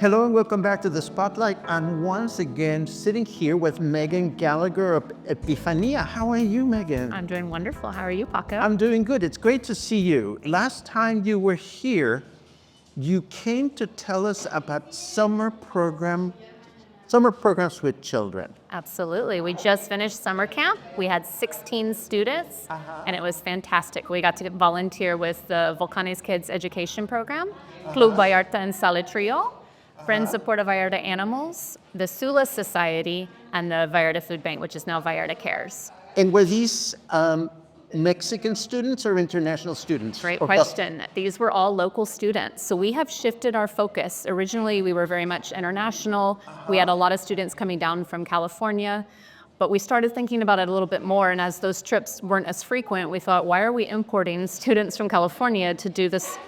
Hello and welcome back to the Spotlight. I'm once again sitting here with Megan Gallagher of Epiphania. How are you, Megan? I'm doing wonderful. How are you, Paco? I'm doing good. It's great to see you. Last time you were here, you came to tell us about summer programs with children. Absolutely. We just finished summer camp. We had 16 students, and it was fantastic. We got to volunteer with the Volcanes Kids Education Program, Club Vallarta and Salitrio, Friends of Puerto Vallarta Animals, the Sula Society, and the Vallarta Food Bank, which is now Vallarta Cares. And were these Mexican students or international students? Great question. These were all local students. So we have shifted our focus. Originally, we were very much international. We had a lot of students coming down from California, but we started thinking about it a little bit more. And as those trips weren't as frequent, we thought, why are we importing students from California to do this,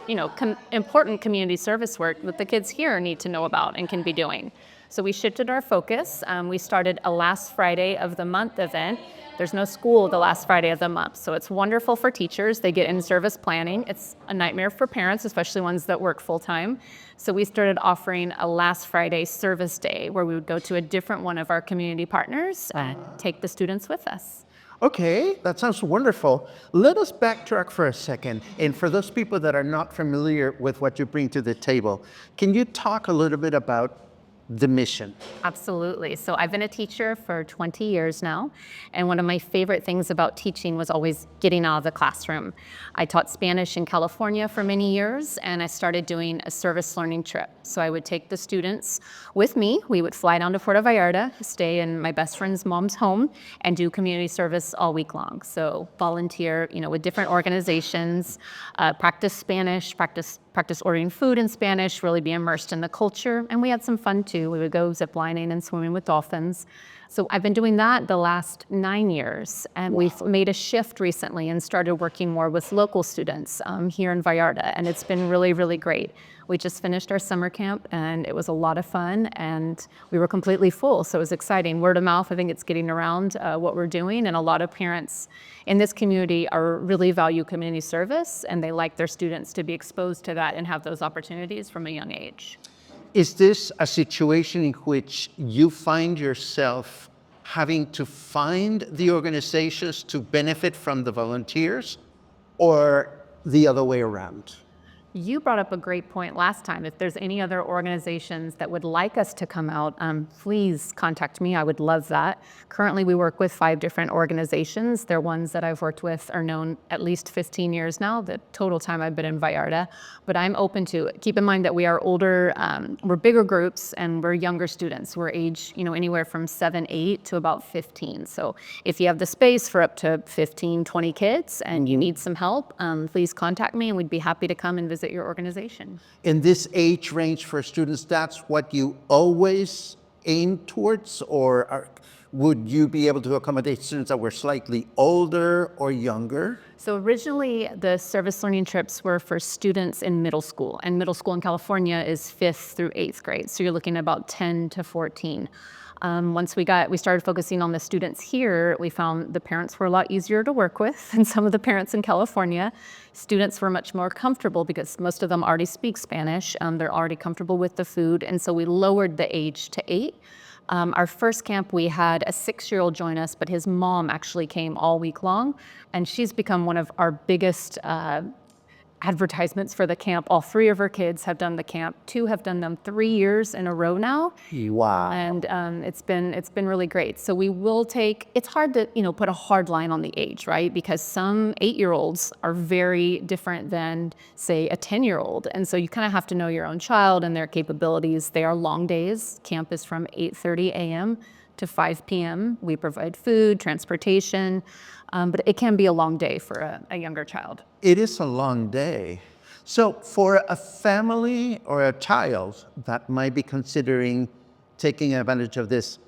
important community service work that the kids here need to know about and can be doing? So we shifted our focus. We started a last Friday of the month event. There's no school the last Friday of the month, so it's wonderful for teachers. They get in-service planning. It's a nightmare for parents, especially ones that work full-time. So we started offering a last Friday service day where we would go to a different one of our community partners and take the students with us. Okay, that sounds wonderful. Let us backtrack for a second. And for those people that are not familiar with what you bring to the table, can you talk a little bit about the mission? Absolutely. So I've been a teacher for 20 years now, and one of my favorite things about teaching was always getting out of the classroom. I taught Spanish in California for many years, and I started doing a service learning trip. So I would take the students with me. We would fly down to Puerto Vallarta, stay in my best friend's mom's home, and do community service all week long. So volunteer, with different organizations, practice Spanish, practice ordering food in Spanish, really be immersed in the culture. And we had some fun too. We would go zip lining and swimming with dolphins. So I've been doing that the last 9 years. And we've made a shift recently and started working more with local students here in Vallarta. And it's been really, really great. We just finished our summer camp and it was a lot of fun and we were completely full. So it was exciting. Word of mouth, I think it's getting around what we're doing. And a lot of parents in this community really value community service and they like their students to be exposed to that and have those opportunities from a young age. Is this a situation in which you find yourself having to find the organizations to benefit from the volunteers or the other way around? You brought up a great point last time. If there's any other organizations that would like us to come out, please contact me. I would love that. Currently, we work with 5 different organizations. They're ones that I've worked with are known at least 15 years now, the total time I've been in Vallarta. But I'm open to it. Keep in mind that we are older, we're bigger groups, and we're younger students. We're age, anywhere from 7, 8 to about 15. So if you have the space for up to 15, 20 kids and you need some help, please contact me and we'd be happy to come and visit your organization. In this age range for students, that's what you always aim towards, or would you be able to accommodate students that were slightly older or younger? So originally, the service learning trips were for students in middle school, and middle school in California is 5th through 8th grade. So you're looking at about 10 to 14. Once we started focusing on the students here, we found the parents were a lot easier to work with than some of the parents in California. Students were much more comfortable because most of them already speak Spanish. They're already comfortable with the food, and so we lowered the age to 8. Our first camp, we had a 6-year-old join us, but his mom actually came all week long, and she's become one of our biggest advertisements for the camp. All 3 of her kids have done the camp. 2 have done them 3 years in a row now. Wow. And it's been really great. So we will take, it's hard to, put a hard line on the age, right? Because some 8-year-olds are very different than, say, a 10-year-old. And so you kind of have to know your own child and their capabilities. They are long days. Camp is from 8:30 a.m. to 5 p.m. We provide food, transportation, but it can be a long day for a younger child. It is a long day. So for a family or a child that might be considering taking advantage of this,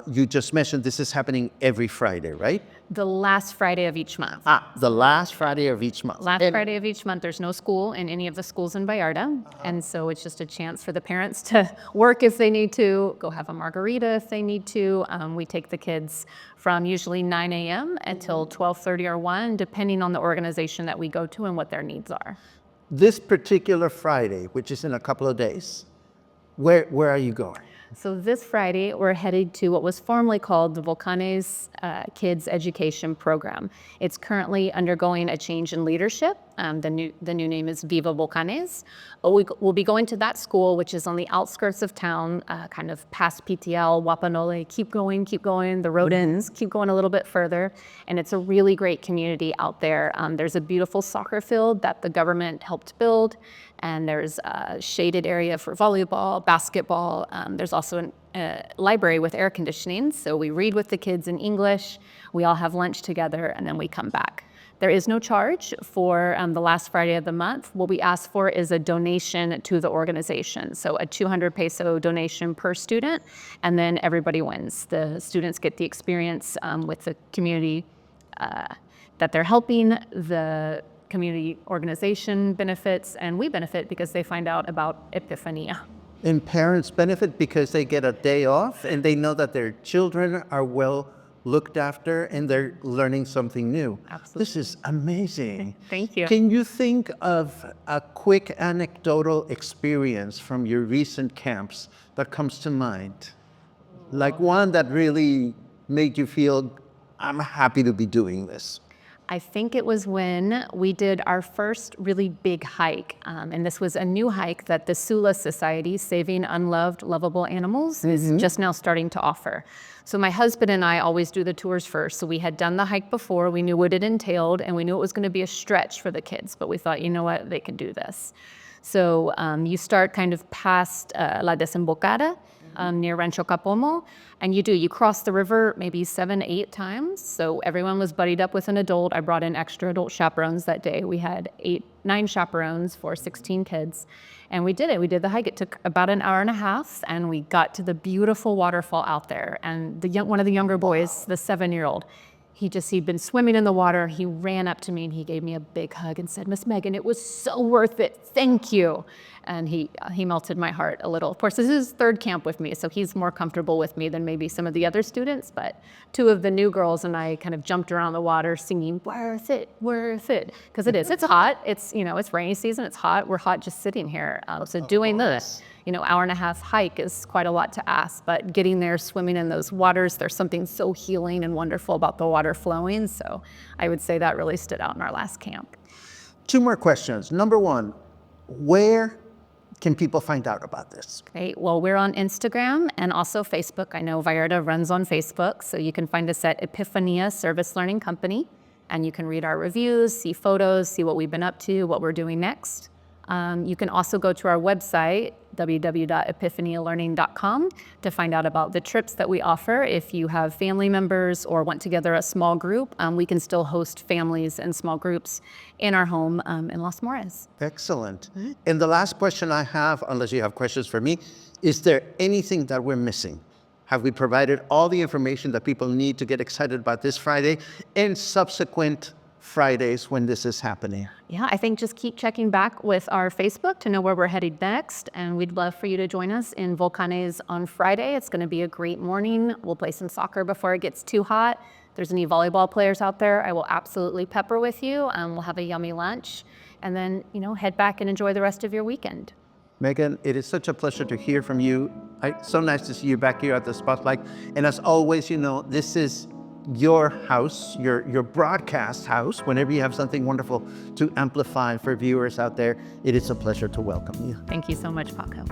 you just mentioned this is happening every Friday, right? The last Friday of each month. The last Friday of each month. Friday of each month, there's no school in any of the schools in Vallarta. And so it's just a chance for the parents to work if they need to, go have a margarita if they need to. We take the kids from usually 9 a.m. until 12:30 or 1, depending on the organization that we go to and what their needs are. This particular Friday, which is in a couple of days, Where are you going? So this Friday, we're headed to what was formerly called the Volcanes Kids Education Program. It's currently undergoing a change in leadership. The new name is Viva Volcanes. We'll be going to that school, which is on the outskirts of town, kind of past PTL, Wapanole. Keep going. The road ends. Keep going a little bit further. And it's a really great community out there. There's a beautiful soccer field that the government helped build. And there's a shaded area for volleyball, basketball. There's also a library with air conditioning. So we read with the kids in English. We all have lunch together, and then we come back. There is no charge for the last Friday of the month. What we ask for is a donation to the organization. So a 200 peso donation per student, and then everybody wins. The students get the experience with the community that they're helping. The community organization benefits, and we benefit because they find out about Epiphania. And parents benefit because they get a day off and they know that their children are well looked after and they're learning something new. Absolutely. This is amazing. Thank you. Can you think of a quick anecdotal experience from your recent camps that comes to mind? Like one that really made you feel, I'm happy to be doing this. I think it was when we did our first really big hike. And this was a new hike that the Sula Society, Saving Unloved Lovable Animals, is just now starting to offer. So my husband and I always do the tours first. So we had done the hike before, we knew what it entailed, and we knew it was going to be a stretch for the kids. But we thought, you know what, they can do this. So you start kind of past La Desembocada, near Rancho Capomo, and you cross the river maybe 7-8 times. So everyone was buddied up with an adult. I brought in extra adult chaperones that day. We had 9 chaperones for 16 kids, and we did it. We did the hike. It took about an hour and a half, and we got to the beautiful waterfall out there. And one of the younger boys, the 7-year-old, he'd been swimming in the water. He ran up to me and he gave me a big hug and said, "Miss Megan, it was so worth it. Thank you." And he melted my heart a little. Of course, this is his 3rd camp with me, so he's more comfortable with me than maybe some of the other students. But 2 of the new girls and I kind of jumped around the water singing, "Worth it, worth it." Because it is. It's hot. It's rainy season. It's hot. We're hot just sitting here. So doing this, hour and a half hike is quite a lot to ask. But getting there, swimming in those waters, there's something so healing and wonderful about the water flowing. So I would say that really stood out in our last camp. 2 more questions. Number 1, where can people find out about this? Okay, well, we're on Instagram and also Facebook. I know Vallarta runs on Facebook, so you can find us at Epiphania Service Learning Company, and you can read our reviews, see photos, see what we've been up to, what we're doing next. You can also go to our website, www.epiphanialearning.com, to find out about the trips that we offer. If you have family members or want together a small group, we can still host families and small groups in our home in Los Mores. Excellent. And the last question I have, unless you have questions for me, is there anything that we're missing? Have we provided all the information that people need to get excited about this Friday and subsequent Fridays when this is happening? Yeah, I think just keep checking back with our Facebook to know where we're headed next. And we'd love for you to join us in Volcanes on Friday. It's going to be a great morning. We'll play some soccer before it gets too hot. If there's any volleyball players out there, I will absolutely pepper with you. We'll have a yummy lunch and then, head back and enjoy the rest of your weekend. Megan, it is such a pleasure to hear from you. So nice to see you back here at the Spotlight. And as always, this is your house, your broadcast house. Whenever you have something wonderful to amplify for viewers out there, it is a pleasure to welcome you. Thank you so much, Paco.